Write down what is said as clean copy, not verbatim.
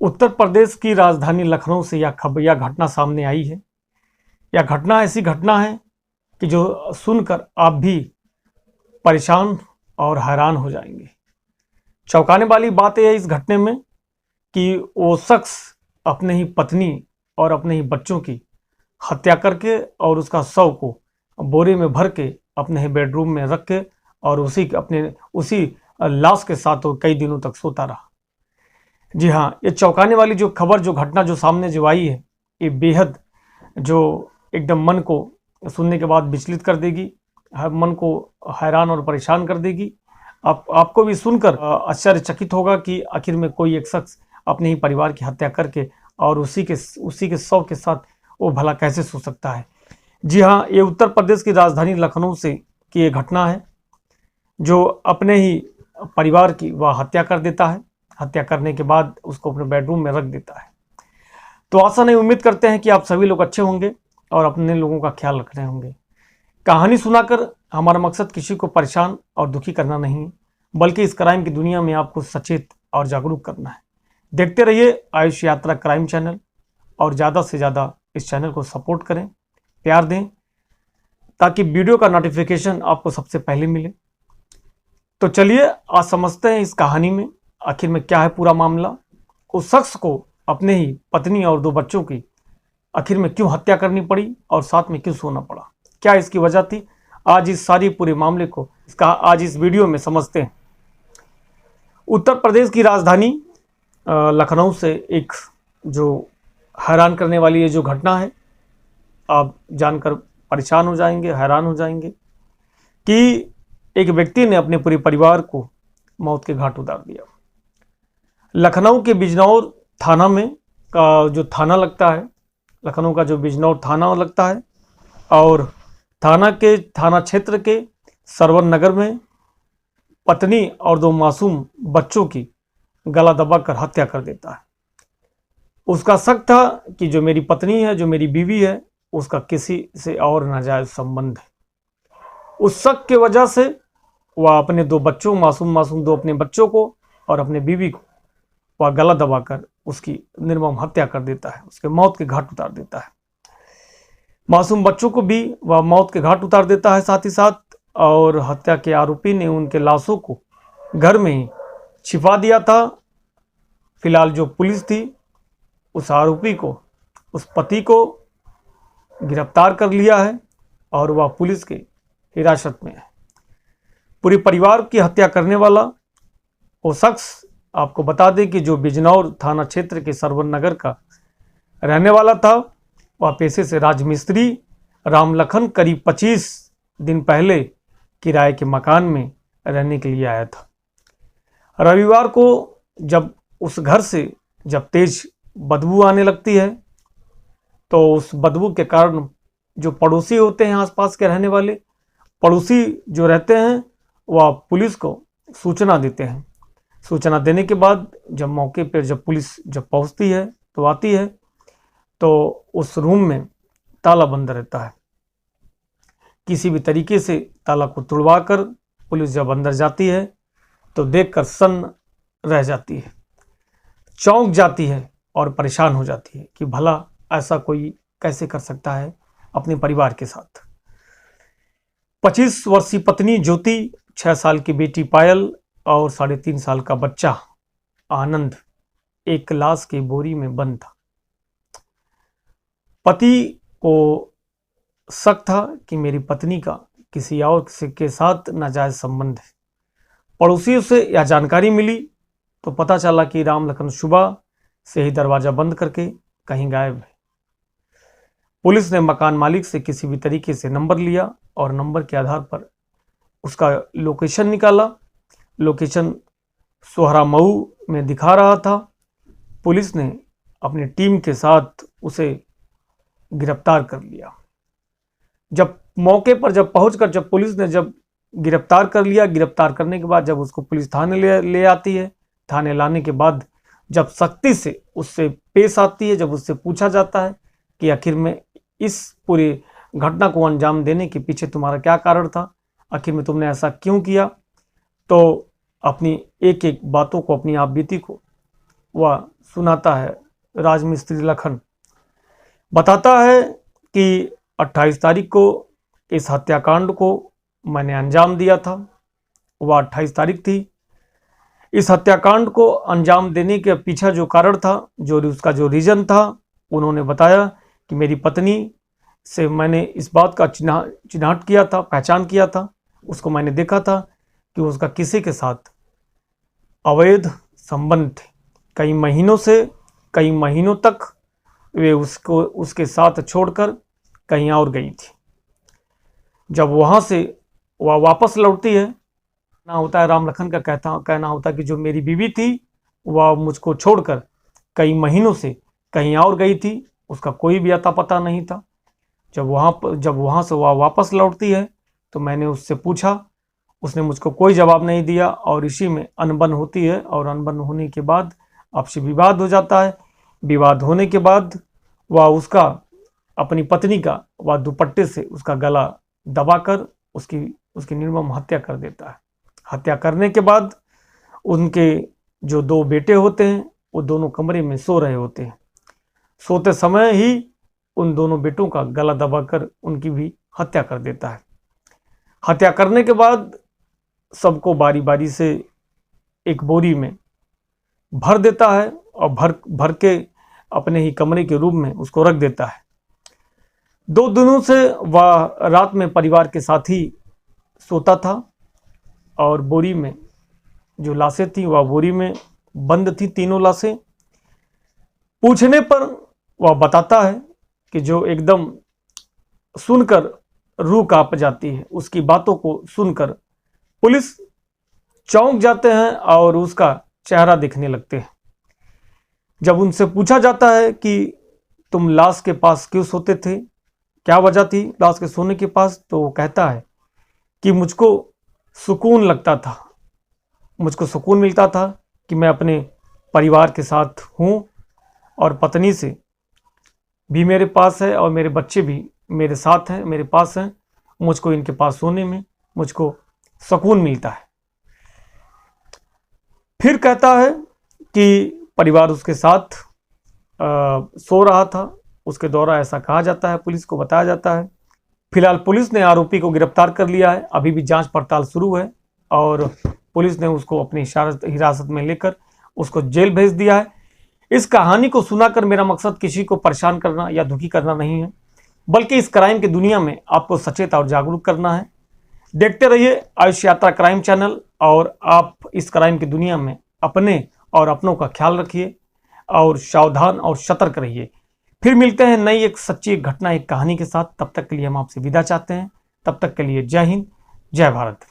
उत्तर प्रदेश की राजधानी लखनऊ से यह घटना सामने आई है। यह घटना ऐसी घटना है कि जो सुनकर आप भी परेशान और हैरान हो जाएंगे। चौंकाने वाली बात यह है इस घटने में कि वो शख्स अपने ही पत्नी और अपने ही बच्चों की हत्या करके और उसका शव को बोरे में भर के अपने ही बेडरूम में रख के और उसी लाश के साथ वो कई दिनों तक सोता रहा। जी हाँ, ये चौंकाने वाली जो खबर, जो घटना जो सामने जो आई है, ये बेहद जो एकदम मन को सुनने के बाद विचलित कर देगी, मन को हैरान और परेशान कर देगी। आपको भी सुनकर आश्चर्यचकित होगा कि आखिर में कोई एक शख्स अपने ही परिवार की हत्या करके और उसी के शव के साथ वो भला कैसे सो सकता है। जी हाँ, ये उत्तर प्रदेश की राजधानी लखनऊ से की ये घटना है, जो अपने ही परिवार की वह हत्या कर देता है। हत्या करने के बाद उसको अपने बेडरूम में रख देता है। तो आशा नहीं, उम्मीद करते हैं कि आप सभी लोग अच्छे होंगे और अपने लोगों का ख्याल रख रहे होंगे। कहानी सुनाकर हमारा मकसद किसी को परेशान और दुखी करना नहीं है, बल्कि इस क्राइम की दुनिया में आपको सचेत और जागरूक करना है। देखते रहिए आयुष यात्रा क्राइम चैनल और ज़्यादा से ज़्यादा इस चैनल को सपोर्ट करें, प्यार दें, ताकि वीडियो का नोटिफिकेशन आपको सबसे पहले मिले। तो चलिए आज समझते हैं इस कहानी में आखिर में क्या है पूरा मामला। उस शख्स को अपने ही पत्नी और 2 बच्चों की आखिर में क्यों हत्या करनी पड़ी और साथ में क्यों सोना पड़ा, क्या इसकी वजह थी। आज इस सारी पूरे मामले को आज इस वीडियो में समझते हैं। उत्तर प्रदेश की राजधानी लखनऊ से एक जो हैरान करने वाली ये जो घटना है, आप जानकर परेशान हो जाएंगे, हैरान हो जाएंगे कि एक व्यक्ति ने अपने पूरे परिवार को मौत के घाट उतार दिया। लखनऊ के बिजनौर थाना में का जो थाना लगता है, लखनऊ का जो बिजनौर थाना लगता है, और थाना क्षेत्र के सरवर नगर में पत्नी और 2 मासूम बच्चों की गला दबाकर हत्या कर देता है। उसका शक था कि जो मेरी पत्नी है, जो मेरी बीवी है, उसका किसी से और नाजायज संबंध है। उस शक की वजह से वह अपने 2 बच्चों, मासूम 2 अपने बच्चों को और अपने बीवी को वह गला दबाकर उसकी निर्मम हत्या कर देता है, उसके मौत के घाट उतार देता है। मासूम बच्चों को भी वह मौत के घाट उतार देता है साथ ही साथ, और हत्या के आरोपी ने उनके लाशों को घर में ही छिपा दिया था। फिलहाल जो पुलिस थी उस आरोपी को, उस पति को गिरफ्तार कर लिया है और वह पुलिस के हिरासत में है। पूरे परिवार की हत्या करने वाला वो शख्स, आपको बता दें कि जो बिजनौर थाना क्षेत्र के सरवर नगर का रहने वाला था, वह पेशे से राजमिस्त्री रामलखन करीब 25 दिन पहले किराए के मकान में रहने के लिए आया था। रविवार को जब उस घर से जब तेज बदबू आने लगती है, तो उस बदबू के कारण जो पड़ोसी होते हैं, आसपास के रहने वाले पड़ोसी जो रहते हैं, वह पुलिस को सूचना देते हैं। सूचना देने के बाद जब मौके पर जब पुलिस जब पहुंचती है तो आती है, तो उस रूम में ताला बंद रहता है। किसी भी तरीके से ताला को तुड़वाकर पुलिस जब अंदर जाती है तो देखकर सन्न रह जाती है, चौंक जाती है और परेशान हो जाती है कि भला ऐसा कोई कैसे कर सकता है अपने परिवार के साथ। 25 वर्षीय पत्नी ज्योति, 6 साल की बेटी पायल और 3.5 साल का बच्चा आनंद एक लाश की बोरी में बंद था। पति को शक था कि मेरी पत्नी का किसी और के साथ नाजायज संबंध है। पड़ोसियों से यह जानकारी मिली तो पता चला कि रामलखन सुबह से ही दरवाजा बंद करके कहीं गायब है। पुलिस ने मकान मालिक से किसी भी तरीके से नंबर लिया और नंबर के आधार पर उसका लोकेशन निकाला। लोकेशन सोहरा मऊ में दिखा रहा था। पुलिस ने अपनी टीम के साथ उसे गिरफ्तार कर लिया। जब मौके पर जब पहुंचकर जब पुलिस ने जब गिरफ्तार कर लिया, गिरफ्तार करने के बाद जब उसको पुलिस थाने ले आती है, थाने लाने के बाद जब सख्ती से उससे पेश आती है, जब उससे पूछा जाता है कि आखिर में इस पूरी घटना को अंजाम देने के पीछे तुम्हारा क्या कारण था, आखिर में तुमने ऐसा क्यों किया, तो अपनी एक एक बातों को, अपनी आप बीती को वह सुनाता है राजमिस्त्री लखन। बताता है कि 28 तारीख को इस हत्याकांड को मैंने अंजाम दिया था। वह 28 तारीख थी। इस हत्याकांड को अंजाम देने के पीछे जो कारण था, जो उसका जो रीजन था, उन्होंने बताया कि मेरी पत्नी से मैंने इस बात का चिन्हाट किया था, पहचान किया था। उसको मैंने देखा था कि उसका किसी के साथ अवैध संबंध थे। कई महीनों तक वे उसके साथ छोड़कर कहीं और गई थी। जब वहाँ से वह वापस लौटती है, ना होता है, राम लखन का कहना होता है कि जो मेरी बीवी थी वह मुझको छोड़कर कई महीनों से कहीं और गई थी, उसका कोई भी अता पता नहीं था। जब वहाँ से वह वापस लौटती है तो मैंने उससे पूछा, उसने मुझको कोई जवाब नहीं दिया और इसी में अनबन होती है और अनबन होने के बाद आपसे विवाद हो जाता है। विवाद होने के बाद वह अपनी पत्नी का वह दुपट्टे से उसका गला दबाकर उसकी निर्मम हत्या कर देता है। हत्या करने के बाद उनके जो 2 बेटे होते हैं वो दोनों कमरे में सो रहे होते हैं। सोते समय ही उन दोनों बेटों का गला दबाकर उनकी भी हत्या कर देता है। हत्या करने के बाद सबको बारी बारी से एक बोरी में भर देता है और भर के अपने ही कमरे के रूम में उसको रख देता है। 2 दिनों से वह रात में परिवार के साथ ही सोता था और बोरी में जो लाशें थी वह बोरी में बंद थी, तीनों लाशें। पूछने पर वह बताता है कि जो एकदम सुनकर रूह कांप जाती है, उसकी बातों को सुनकर पुलिस चौंक जाते हैं और उसका चेहरा दिखने लगते हैं। जब उनसे पूछा जाता है कि तुम लाश के पास क्यों सोते थे, क्या वजह थी लाश के सोने के पास, तो वो कहता है कि मुझको सुकून लगता था, मुझको सुकून मिलता था कि मैं अपने परिवार के साथ हूँ और पत्नी से भी मेरे पास है और मेरे बच्चे भी मेरे साथ हैं, मेरे पास हैं। मुझको इनके पास सोने में मुझको सुकून मिलता है। फिर कहता है कि परिवार उसके साथ सो रहा था, उसके द्वारा ऐसा कहा जाता है, पुलिस को बताया जाता है। फिलहाल पुलिस ने आरोपी को गिरफ्तार कर लिया है। अभी भी जांच पड़ताल शुरू है और पुलिस ने उसको अपनी हिरासत में लेकर उसको जेल भेज दिया है। इस कहानी को सुनाकर मेरा मकसद किसी को परेशान करना या दुखी करना नहीं है, बल्कि इस क्राइम की दुनिया में आपको सचेत और जागरूक करना है। देखते रहिए आयुष यात्रा क्राइम चैनल और आप इस क्राइम की दुनिया में अपने और अपनों का ख्याल रखिए और सावधान और सतर्क रहिए। फिर मिलते हैं नई एक सच्ची घटना, एक कहानी के साथ। तब तक के लिए हम आपसे विदा चाहते हैं। तब तक के लिए जय हिंद, जय भारत।